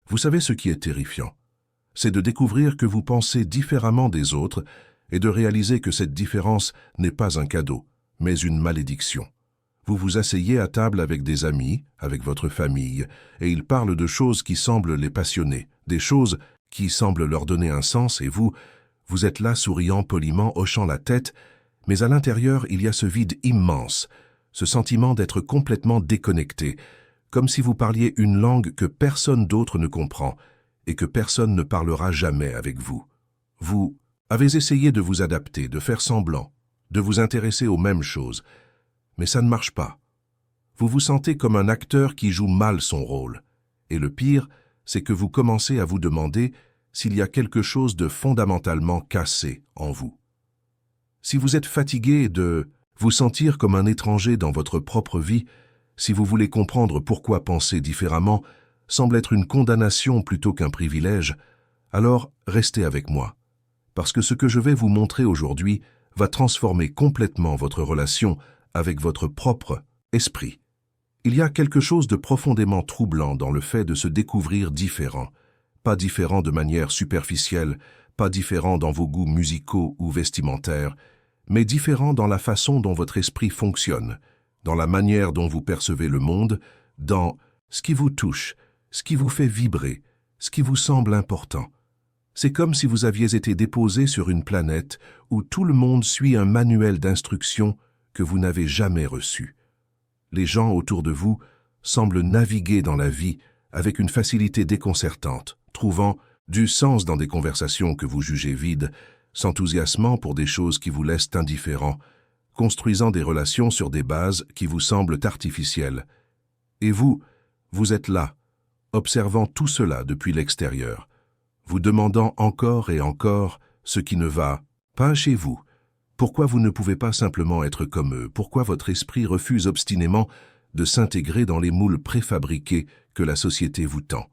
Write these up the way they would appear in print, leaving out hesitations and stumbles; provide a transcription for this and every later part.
Vous savez ce qui est terrifiant? C'est de découvrir que vous pensez différemment des autres et de réaliser que cette différence n'est pas un cadeau, mais une malédiction. Vous vous asseyez à table avec des amis, avec votre famille, et ils parlent de choses qui semblent les passionner, des choses qui semblent leur donner un sens, et vous êtes là souriant poliment, hochant la tête, mais à l'intérieur il y a ce vide immense, ce sentiment d'être complètement déconnecté, comme si vous parliez une langue que personne d'autre ne comprend, et que personne ne parlera jamais avec vous. Vous avez essayé de vous adapter, de faire semblant, de vous intéresser aux mêmes choses, mais ça ne marche pas. Vous vous sentez comme un acteur qui joue mal son rôle. Et le pire, c'est que vous commencez à vous demander s'il y a quelque chose de fondamentalement cassé en vous. Si vous êtes fatigué de vous sentir comme un étranger dans votre propre vie, si vous voulez comprendre pourquoi penser différemment semble être une condamnation plutôt qu'un privilège, alors restez avec moi. Parce que ce que je vais vous montrer aujourd'hui va transformer complètement votre relation avec votre propre esprit. Il y a quelque chose de profondément troublant dans le fait de se découvrir différent. Pas différent de manière superficielle, pas différent dans vos goûts musicaux ou vestimentaires, mais différent dans la façon dont votre esprit fonctionne, dans la manière dont vous percevez le monde, dans ce qui vous touche, ce qui vous fait vibrer, ce qui vous semble important. C'est comme si vous aviez été déposé sur une planète où tout le monde suit un manuel d'instructions que vous n'avez jamais reçu. Les gens autour de vous semblent naviguer dans la vie avec une facilité déconcertante, trouvant du sens dans des conversations que vous jugez vides, s'enthousiasmant pour des choses qui vous laissent indifférents, construisant des relations sur des bases qui vous semblent artificielles. Et vous êtes là, observant tout cela depuis l'extérieur, vous demandant encore et encore ce qui ne va pas chez vous. Pourquoi vous ne pouvez pas simplement être comme eux? Pourquoi votre esprit refuse obstinément de s'intégrer dans les moules préfabriqués que la société vous tend?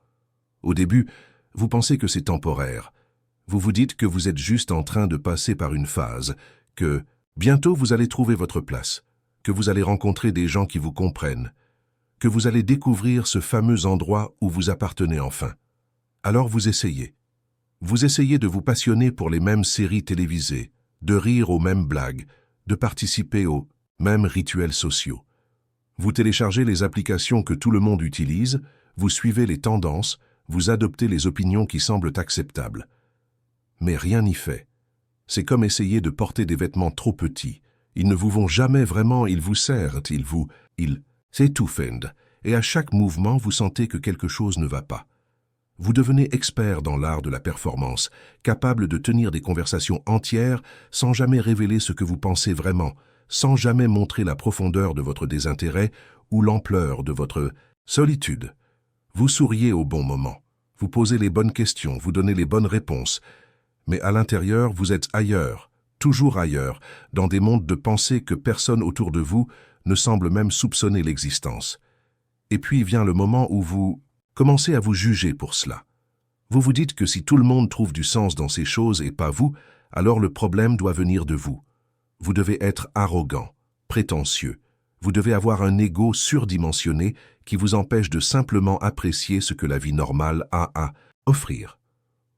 Au début, vous pensez que c'est temporaire. Vous vous dites que vous êtes juste en train de passer par une phase, que bientôt vous allez trouver votre place, que vous allez rencontrer des gens qui vous comprennent, que vous allez découvrir ce fameux endroit où vous appartenez enfin. Alors vous essayez. Vous essayez de vous passionner pour les mêmes séries télévisées, de rire aux mêmes blagues, de participer aux mêmes rituels sociaux. Vous téléchargez les applications que tout le monde utilise, vous suivez les tendances, vous adoptez les opinions qui semblent acceptables. Mais rien n'y fait. C'est comme essayer de porter des vêtements trop petits. Ils ne vous vont jamais vraiment, ils vous serrent, ils s'étouffent, et à chaque mouvement, vous sentez que quelque chose ne va pas. Vous devenez expert dans l'art de la performance, capable de tenir des conversations entières sans jamais révéler ce que vous pensez vraiment, sans jamais montrer la profondeur de votre désintérêt ou l'ampleur de votre solitude. Vous souriez au bon moment, vous posez les bonnes questions, vous donnez les bonnes réponses, mais à l'intérieur, vous êtes ailleurs, toujours ailleurs, dans des mondes de pensée que personne autour de vous ne semble même soupçonner l'existence. Et puis vient le moment où vous commencez à vous juger pour cela. Vous vous dites que si tout le monde trouve du sens dans ces choses et pas vous, alors le problème doit venir de vous. Vous devez être arrogant, prétentieux. Vous devez avoir un ego surdimensionné qui vous empêche de simplement apprécier ce que la vie normale a à offrir.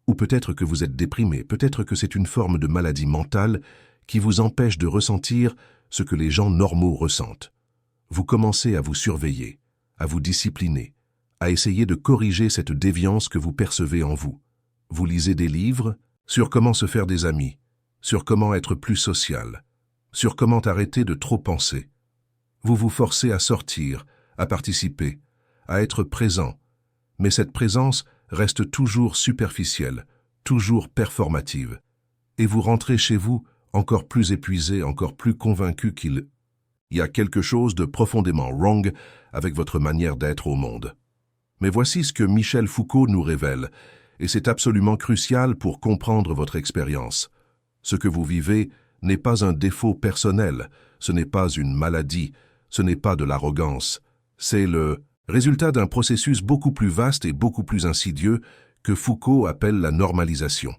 Ou peut-être que vous êtes déprimé, peut-être que c'est une forme de maladie mentale qui vous empêche de ressentir ce que les gens normaux ressentent. Vous commencez à vous surveiller, à vous discipliner, à essayer de corriger cette déviance que vous percevez en vous. Vous lisez des livres sur comment se faire des amis, sur comment être plus social, sur comment arrêter de trop penser. Vous vous forcez à sortir, à participer, à être présent, mais cette présence reste toujours superficielle, toujours performative. Et vous rentrez chez vous encore plus épuisé, encore plus convaincu qu'il y a quelque chose de profondément wrong avec votre manière d'être au monde. Mais voici ce que Michel Foucault nous révèle, et c'est absolument crucial pour comprendre votre expérience. Ce que vous vivez n'est pas un défaut personnel, ce n'est pas une maladie, ce n'est pas de l'arrogance. C'est le résultat d'un processus beaucoup plus vaste et beaucoup plus insidieux que Foucault appelle la normalisation.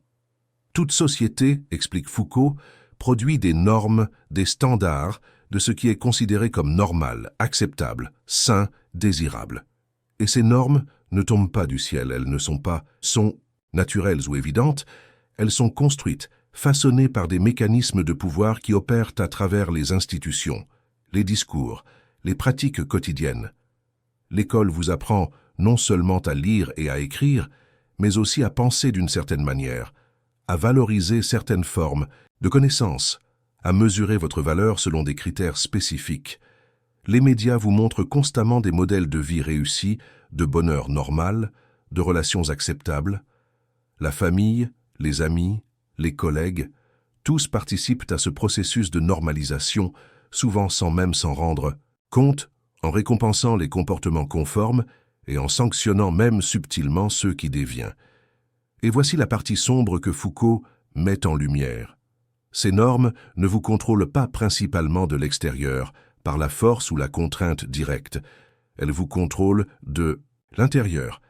Toute société, explique Foucault, produit des normes, des standards de ce qui est considéré comme normal, acceptable, sain, désirable. Et ces normes ne tombent pas du ciel, elles ne sont naturelles ou évidentes, elles sont construites, façonnées par des mécanismes de pouvoir qui opèrent à travers les institutions, les discours, les pratiques quotidiennes. L'école vous apprend non seulement à lire et à écrire, mais aussi à penser d'une certaine manière, à valoriser certaines formes de connaissances, à mesurer votre valeur selon des critères spécifiques. Les médias vous montrent constamment des modèles de vie réussis, de bonheur normal, de relations acceptables. La famille, les amis, les collègues, tous participent à ce processus de normalisation, souvent sans même s'en rendre compte, en récompensant les comportements conformes et en sanctionnant même subtilement ceux qui dévient. Et voici la partie sombre que Foucault met en lumière. Ces normes ne vous contrôlent pas principalement de l'extérieur, par la force ou la contrainte directe. Elles vous contrôlent de l'intérieur,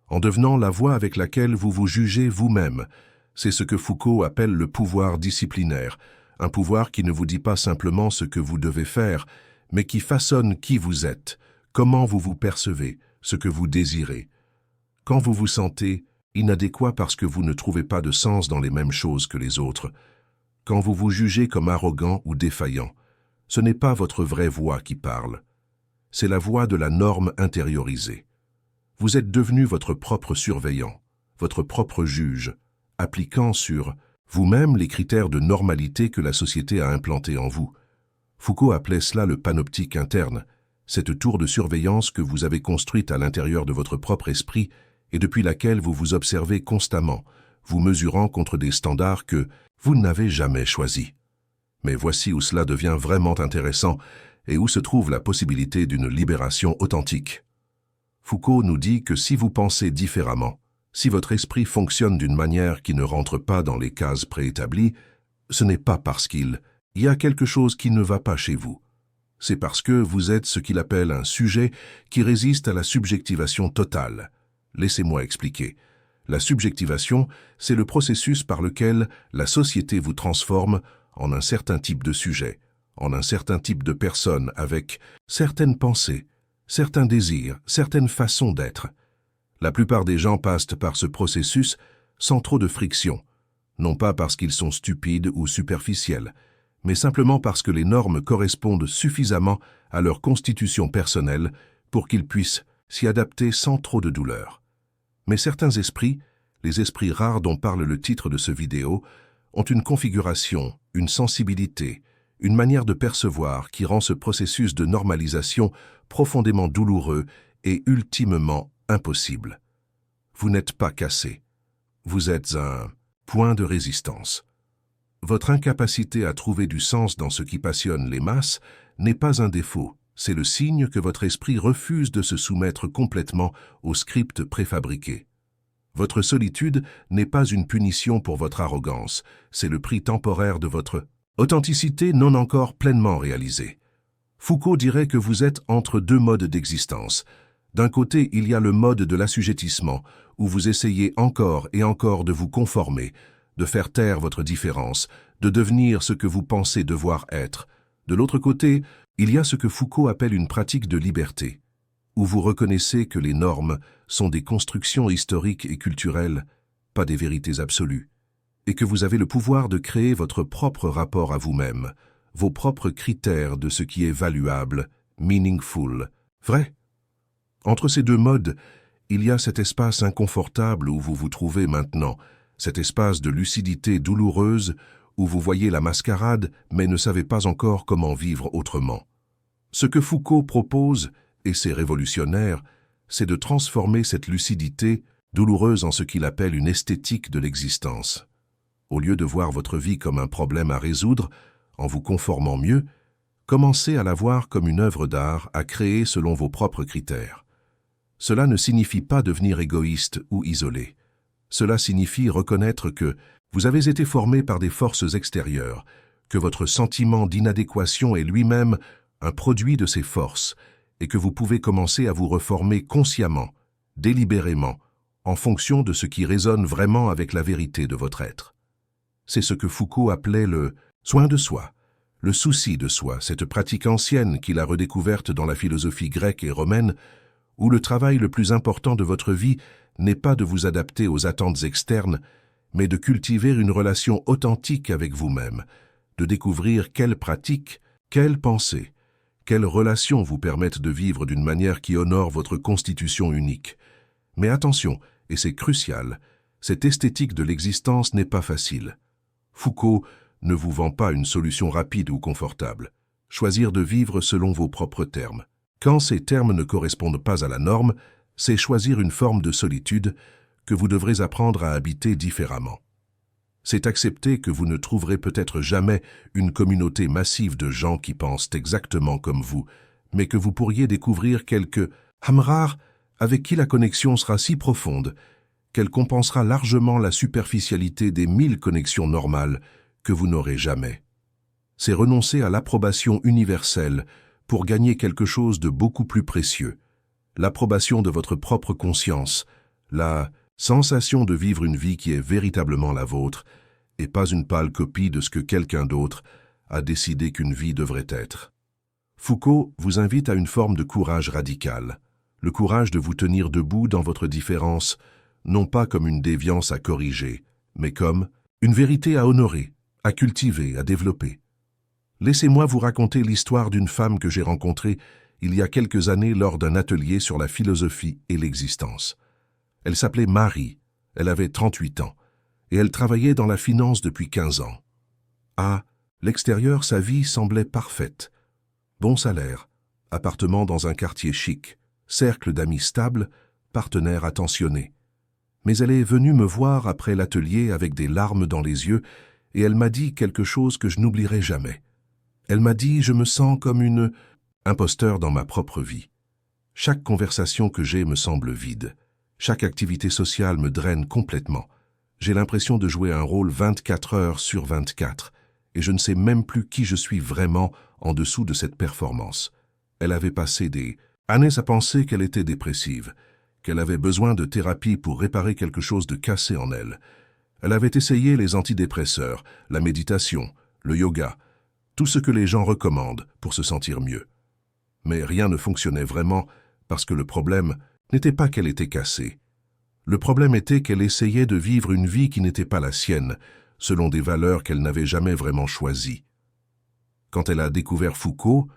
en devenant la voie avec laquelle vous vous jugez vous-même. C'est ce que Foucault appelle le pouvoir disciplinaire, un pouvoir qui ne vous dit pas simplement ce que vous devez faire, mais qui façonne qui vous êtes, comment vous vous percevez, ce que vous désirez. Quand vous vous sentez inadéquat parce que vous ne trouvez pas de sens dans les mêmes choses que les autres, quand vous vous jugez comme arrogant ou défaillant, ce n'est pas votre vraie voix qui parle, c'est la voix de la norme intériorisée. Vous êtes devenu votre propre surveillant, votre propre juge, appliquant sur vous-même les critères de normalité que la société a implantés en vous. Foucault appelait cela le panoptique interne, cette tour de surveillance que vous avez construite à l'intérieur de votre propre esprit et depuis laquelle vous vous observez constamment, vous mesurant contre des standards que vous n'avez jamais choisis. Mais voici où cela devient vraiment intéressant et où se trouve la possibilité d'une libération authentique. Foucault nous dit que si vous pensez différemment, si votre esprit fonctionne d'une manière qui ne rentre pas dans les cases préétablies, ce n'est pas parce qu'il y a quelque chose qui ne va pas chez vous. C'est parce que vous êtes ce qu'il appelle un sujet qui résiste à la subjectivation totale. Laissez-moi expliquer. La subjectivation, c'est le processus par lequel la société vous transforme en un certain type de sujet, en un certain type de personne avec certaines pensées, certains désirs, certaines façons d'être. La plupart des gens passent par ce processus sans trop de friction, non pas parce qu'ils sont stupides ou superficiels, mais simplement parce que les normes correspondent suffisamment à leur constitution personnelle pour qu'ils puissent s'y adapter sans trop de douleur. Mais certains esprits, les esprits rares dont parle le titre de ce vidéo, ont une configuration, une sensibilité, une manière de percevoir qui rend ce processus de normalisation profondément douloureux et ultimement impossible. Vous n'êtes pas cassé. Vous êtes un point de résistance. Votre incapacité à trouver du sens dans ce qui passionne les masses n'est pas un défaut, c'est le signe que votre esprit refuse de se soumettre complètement au script préfabriqué. Votre solitude n'est pas une punition pour votre arrogance, c'est le prix temporaire de votre authenticité non encore pleinement réalisée. Foucault dirait que vous êtes entre deux modes d'existence. D'un côté, il y a le mode de l'assujettissement, où vous essayez encore et encore de vous conformer, de faire taire votre différence, de devenir ce que vous pensez devoir être. De l'autre côté, il y a ce que Foucault appelle une pratique de liberté, où vous reconnaissez que les normes sont des constructions historiques et culturelles, pas des vérités absolues, et que vous avez le pouvoir de créer votre propre rapport à vous-même, vos propres critères de ce qui est valuable, meaningful, vrai. Entre ces deux modes, il y a cet espace inconfortable où vous vous trouvez maintenant, cet espace de lucidité douloureuse où vous voyez la mascarade mais ne savez pas encore comment vivre autrement. Ce que Foucault propose, et c'est révolutionnaire, c'est de transformer cette lucidité douloureuse en ce qu'il appelle une esthétique de l'existence. Au lieu de voir votre vie comme un problème à résoudre, en vous conformant mieux, commencez à la voir comme une œuvre d'art à créer selon vos propres critères. Cela ne signifie pas devenir égoïste ou isolé. Cela signifie reconnaître que vous avez été formé par des forces extérieures, que votre sentiment d'inadéquation est lui-même un produit de ces forces, et que vous pouvez commencer à vous reformer consciemment, délibérément, en fonction de ce qui résonne vraiment avec la vérité de votre être. C'est ce que Foucault appelait le soin de soi, le souci de soi, cette pratique ancienne qu'il a redécouverte dans la philosophie grecque et romaine, où le travail le plus important de votre vie n'est pas de vous adapter aux attentes externes, mais de cultiver une relation authentique avec vous-même, de découvrir quelles pratiques, quelles pensées, quelles relations vous permettent de vivre d'une manière qui honore votre constitution unique. Mais attention, et c'est crucial, cette esthétique de l'existence n'est pas facile. Foucault ne vous vend pas une solution rapide ou confortable. Choisir de vivre selon vos propres termes. Quand ces termes ne correspondent pas à la norme, c'est choisir une forme de solitude que vous devrez apprendre à habiter différemment. C'est accepter que vous ne trouverez peut-être jamais une communauté massive de gens qui pensent exactement comme vous, mais que vous pourriez découvrir quelques hamrars avec qui la connexion sera si profonde qu'elle compensera largement la superficialité des 1000 connexions normales que vous n'aurez jamais. C'est renoncer à l'approbation universelle pour gagner quelque chose de beaucoup plus précieux, l'approbation de votre propre conscience, la sensation de vivre une vie qui est véritablement la vôtre et pas une pâle copie de ce que quelqu'un d'autre a décidé qu'une vie devrait être. Foucault vous invite à une forme de courage radical, le courage de vous tenir debout dans votre différence, non pas comme une déviance à corriger, mais comme une vérité à honorer, à cultiver, à développer. Laissez-moi vous raconter l'histoire d'une femme que j'ai rencontrée il y a quelques années lors d'un atelier sur la philosophie et l'existence. Elle s'appelait Marie, elle avait 38 ans, et elle travaillait dans la finance depuis 15 ans. À l'extérieur, sa vie semblait parfaite. Bon salaire, appartement dans un quartier chic, cercle d'amis stables, partenaire attentionné. Mais elle est venue me voir après l'atelier avec des larmes dans les yeux et elle m'a dit quelque chose que je n'oublierai jamais. Elle m'a dit « Je me sens comme une imposteur dans ma propre vie. Chaque conversation que j'ai me semble vide. Chaque activité sociale me draine complètement. J'ai l'impression de jouer un rôle 24 heures sur 24 et je ne sais même plus qui je suis vraiment en dessous de cette performance. » Elle avait passé des années à penser qu'elle était dépressive, qu'elle avait besoin de thérapie pour réparer quelque chose de cassé en elle. Elle avait essayé les antidépresseurs, la méditation, le yoga, tout ce que les gens recommandent pour se sentir mieux. Mais rien ne fonctionnait vraiment parce que le problème n'était pas qu'elle était cassée. Le problème était qu'elle essayait de vivre une vie qui n'était pas la sienne, selon des valeurs qu'elle n'avait jamais vraiment choisies. Quand elle a découvert Foucault,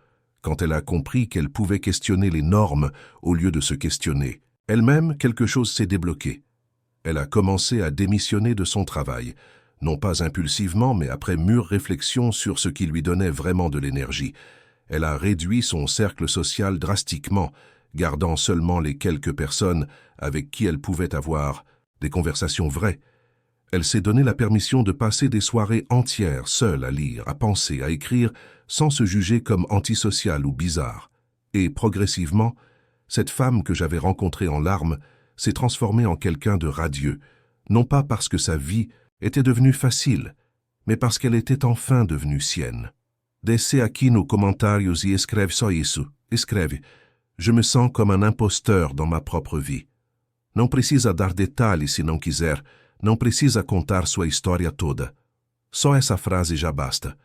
quand elle a compris qu'elle pouvait questionner les normes au lieu de se questionner, elle-même, quelque chose s'est débloqué. Elle a commencé à démissionner de son travail, non pas impulsivement, mais après mûre réflexion sur ce qui lui donnait vraiment de l'énergie. Elle a réduit son cercle social drastiquement, gardant seulement les quelques personnes avec qui elle pouvait avoir des conversations vraies. Elle s'est donné la permission de passer des soirées entières seule à lire, à penser, à écrire, sans se juger comme antisociale ou bizarre. Et progressivement, cette femme que j'avais rencontrée en larmes s'est transformée en quelqu'un de radieux, non pas parce que sa vie était devenue facile, mais parce qu'elle était enfin devenue sienne. Desce aqui no comentários e escreve só isso. Escreve. Je me sens comme un imposteur dans ma propre vie. Não precisa dar detalhes se não quiser, não precisa contar sua história toda. Só essa frase já basta,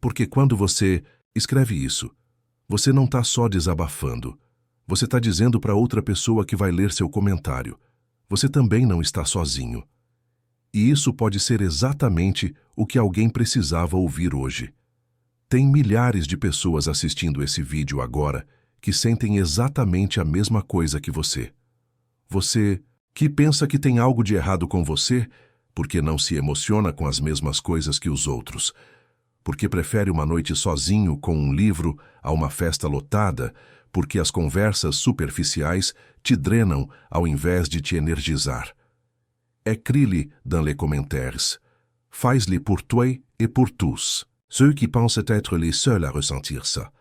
porque quando você escreve isso, você não está só desabafando. Você está dizendo para outra pessoa que vai ler seu comentário. Você também não está sozinho. E isso pode ser exatamente o que alguém precisava ouvir hoje. Tem milhares de pessoas assistindo esse vídeo agora que sentem exatamente a mesma coisa que você. Você que pensa que tem algo de errado com você porque não se emociona com as mesmas coisas que os outros, porque prefere uma noite sozinho com um livro a uma festa lotada, porque as conversas superficiais te drenam ao invés de te energizar. Écris-le dans les commentaires. Fais-le pour toi et pour tous, ceux qui pensent être les seuls à ressentir ça.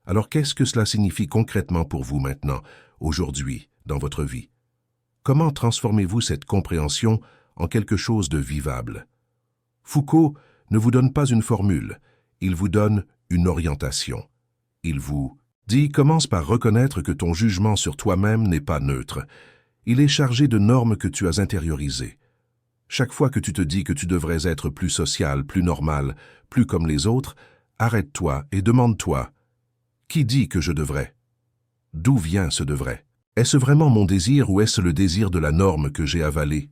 Alors qu'est-ce que cela signifie concrètement pour vous maintenant, aujourd'hui, dans votre vie? Comment transformez-vous cette compréhension en quelque chose de vivable? Foucault ne vous donne pas une formule, il vous donne une orientation. Il vous dit « Commence par reconnaître que ton jugement sur toi-même n'est pas neutre. Il est chargé de normes que tu as intériorisées. Chaque fois que tu te dis que tu devrais être plus social, plus normal, plus comme les autres, arrête-toi et demande-toi « Qui dit que je devrais? D'où vient ce devrait ?» Est-ce vraiment mon désir ou est-ce le désir de la norme que j'ai avalé?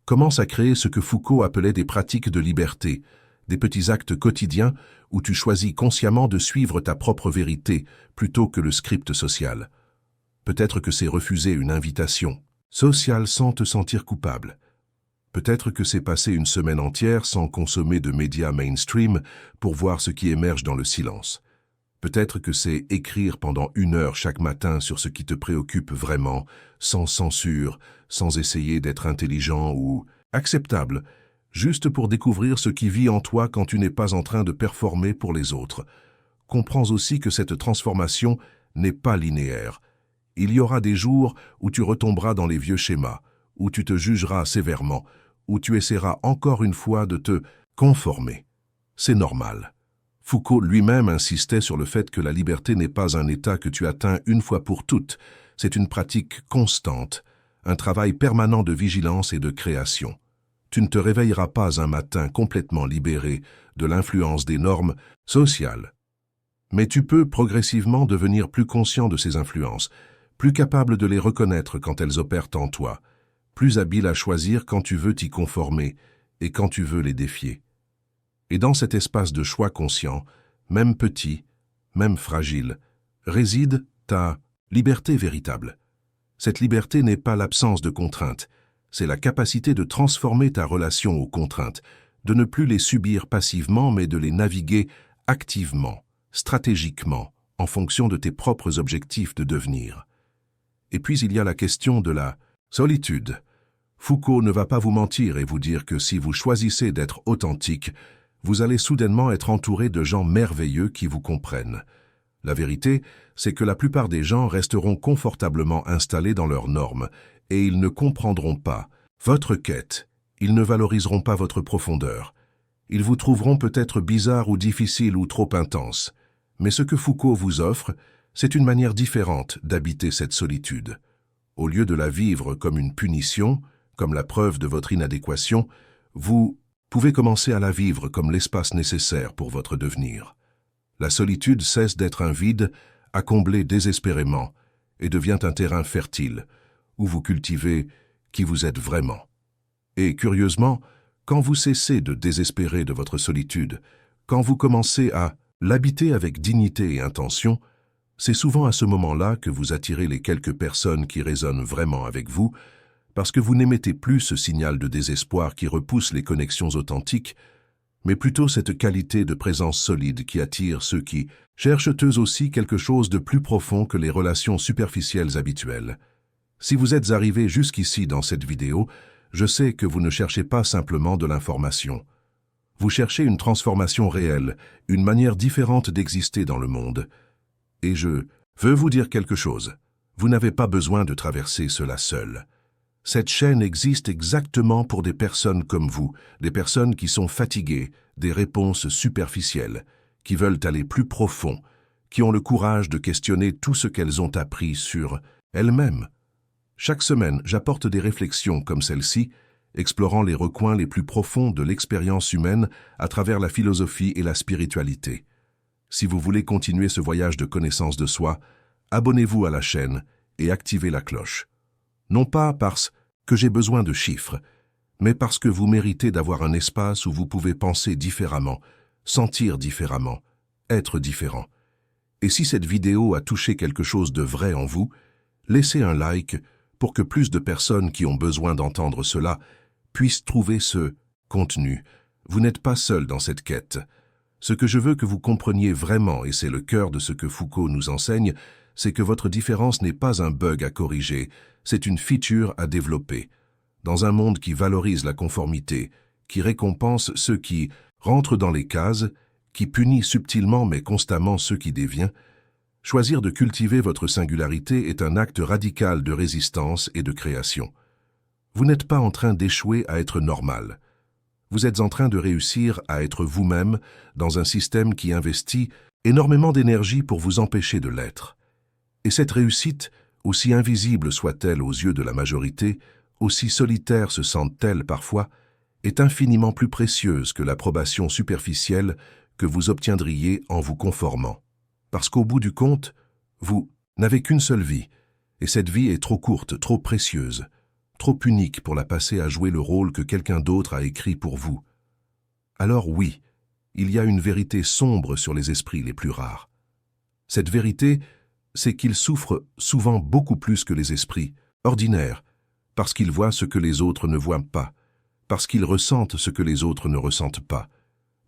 Commence à créer ce que Foucault appelait des pratiques de liberté, des petits actes quotidiens où tu choisis consciemment de suivre ta propre vérité plutôt que le script social. Peut-être que c'est refuser une invitation sociale sans te sentir coupable. Peut-être que c'est passer une semaine entière sans consommer de médias mainstream pour voir ce qui émerge dans le silence. Peut-être que c'est écrire pendant 1 heure chaque matin sur ce qui te préoccupe vraiment, sans censure, sans essayer d'être intelligent ou acceptable, juste pour découvrir ce qui vit en toi quand tu n'es pas en train de performer pour les autres. Comprends aussi que cette transformation n'est pas linéaire. Il y aura des jours où tu retomberas dans les vieux schémas, où tu te jugeras sévèrement, où tu essaieras encore une fois de te conformer. C'est normal. Foucault lui-même insistait sur le fait que la liberté n'est pas un état que tu atteins une fois pour toutes, c'est une pratique constante, un travail permanent de vigilance et de création. Tu ne te réveilleras pas un matin complètement libéré de l'influence des normes sociales. Mais tu peux progressivement devenir plus conscient de ces influences, plus capable de les reconnaître quand elles opèrent en toi, plus habile à choisir quand tu veux t'y conformer et quand tu veux les défier. Et dans cet espace de choix conscient, même petit, même fragile, réside ta liberté véritable. Cette liberté n'est pas l'absence de contraintes, c'est la capacité de transformer ta relation aux contraintes, de ne plus les subir passivement mais de les naviguer activement, stratégiquement, en fonction de tes propres objectifs de devenir. Et puis il y a la question de la solitude. Foucault ne va pas vous mentir et vous dire que si vous choisissez d'être authentique, vous allez soudainement être entouré de gens merveilleux qui vous comprennent. La vérité, c'est que la plupart des gens resteront confortablement installés dans leurs normes et ils ne comprendront pas votre quête, ils ne valoriseront pas votre profondeur. Ils vous trouveront peut-être bizarre ou difficile ou trop intense. Mais ce que Foucault vous offre, c'est une manière différente d'habiter cette solitude. Au lieu de la vivre comme une punition, comme la preuve de votre inadéquation, vous pouvez commencer à la vivre comme l'espace nécessaire pour votre devenir. La solitude cesse d'être un vide à combler désespérément et devient un terrain fertile où vous cultivez qui vous êtes vraiment. Et curieusement, quand vous cessez de désespérer de votre solitude, quand vous commencez à l'habiter avec dignité et intention, c'est souvent à ce moment-là que vous attirez les quelques personnes qui résonnent vraiment avec vous, parce que vous n'émettez plus ce signal de désespoir qui repousse les connexions authentiques, mais plutôt cette qualité de présence solide qui attire ceux qui cherchent eux aussi quelque chose de plus profond que les relations superficielles habituelles. Si vous êtes arrivé jusqu'ici dans cette vidéo, je sais que vous ne cherchez pas simplement de l'information. Vous cherchez une transformation réelle, une manière différente d'exister dans le monde. Et je veux vous dire quelque chose. Vous n'avez pas besoin de traverser cela seul. Cette chaîne existe exactement pour des personnes comme vous, des personnes qui sont fatiguées des réponses superficielles, qui veulent aller plus profond, qui ont le courage de questionner tout ce qu'elles ont appris sur elles-mêmes. Chaque semaine, j'apporte des réflexions comme celle-ci, explorant les recoins les plus profonds de l'expérience humaine à travers la philosophie et la spiritualité. Si vous voulez continuer ce voyage de connaissance de soi, abonnez-vous à la chaîne et activez la cloche. Non pas parce que j'ai besoin de chiffres, mais parce que vous méritez d'avoir un espace où vous pouvez penser différemment, sentir différemment, être différent. Et si cette vidéo a touché quelque chose de vrai en vous, laissez un like pour que plus de personnes qui ont besoin d'entendre cela puissent trouver ce contenu. Vous n'êtes pas seul dans cette quête. Ce que je veux que vous compreniez vraiment, et c'est le cœur de ce que Foucault nous enseigne, c'est que votre différence n'est pas un bug à corriger, c'est une feature à développer. Dans un monde qui valorise la conformité, qui récompense ceux qui rentrent dans les cases, qui punit subtilement mais constamment ceux qui dévient, choisir de cultiver votre singularité est un acte radical de résistance et de création. Vous n'êtes pas en train d'échouer à être normal. Vous êtes en train de réussir à être vous-même dans un système qui investit énormément d'énergie pour vous empêcher de l'être. Et cette réussite, aussi invisible soit-elle aux yeux de la majorité, aussi solitaire se sente-t-elle parfois, est infiniment plus précieuse que l'approbation superficielle que vous obtiendriez en vous conformant. Parce qu'au bout du compte, vous n'avez qu'une seule vie, Et cette vie est trop courte, trop précieuse, trop unique pour la passer à jouer le rôle que quelqu'un d'autre a écrit pour vous. Alors oui, il y a une vérité sombre sur les esprits les plus rares. Cette vérité, c'est qu'ils souffrent souvent beaucoup plus que les esprits ordinaires, parce qu'ils voient ce que les autres ne voient pas, parce qu'ils ressentent ce que les autres ne ressentent pas,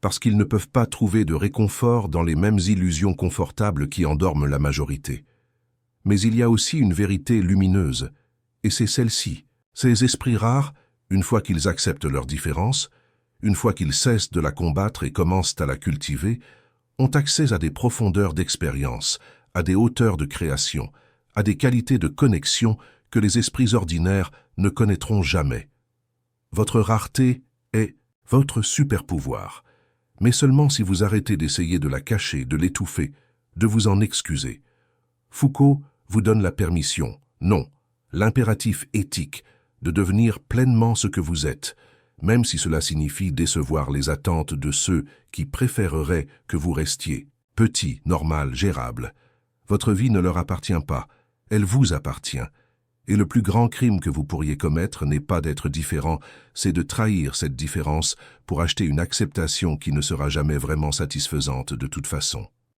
parce qu'ils ne peuvent pas trouver de réconfort dans les mêmes illusions confortables qui endorment la majorité. Mais il y a aussi une vérité lumineuse, et c'est celle-ci. Ces esprits rares, une fois qu'ils acceptent leur différence, une fois qu'ils cessent de la combattre et commencent à la cultiver, ont accès à des profondeurs d'expérience, à des hauteurs de création, à des qualités de connexion que les esprits ordinaires ne connaîtront jamais. Votre rareté est votre super-pouvoir, mais seulement si vous arrêtez d'essayer de la cacher, de l'étouffer, de vous en excuser. Foucault vous donne la permission, non, l'impératif éthique, de devenir pleinement ce que vous êtes, même si cela signifie décevoir les attentes de ceux qui préféreraient que vous restiez petit, normal, gérable. Votre vie ne leur appartient pas, elle vous appartient. Et le plus grand crime que vous pourriez commettre n'est pas d'être différent, c'est de trahir cette différence pour acheter une acceptation qui ne sera jamais vraiment satisfaisante de toute façon.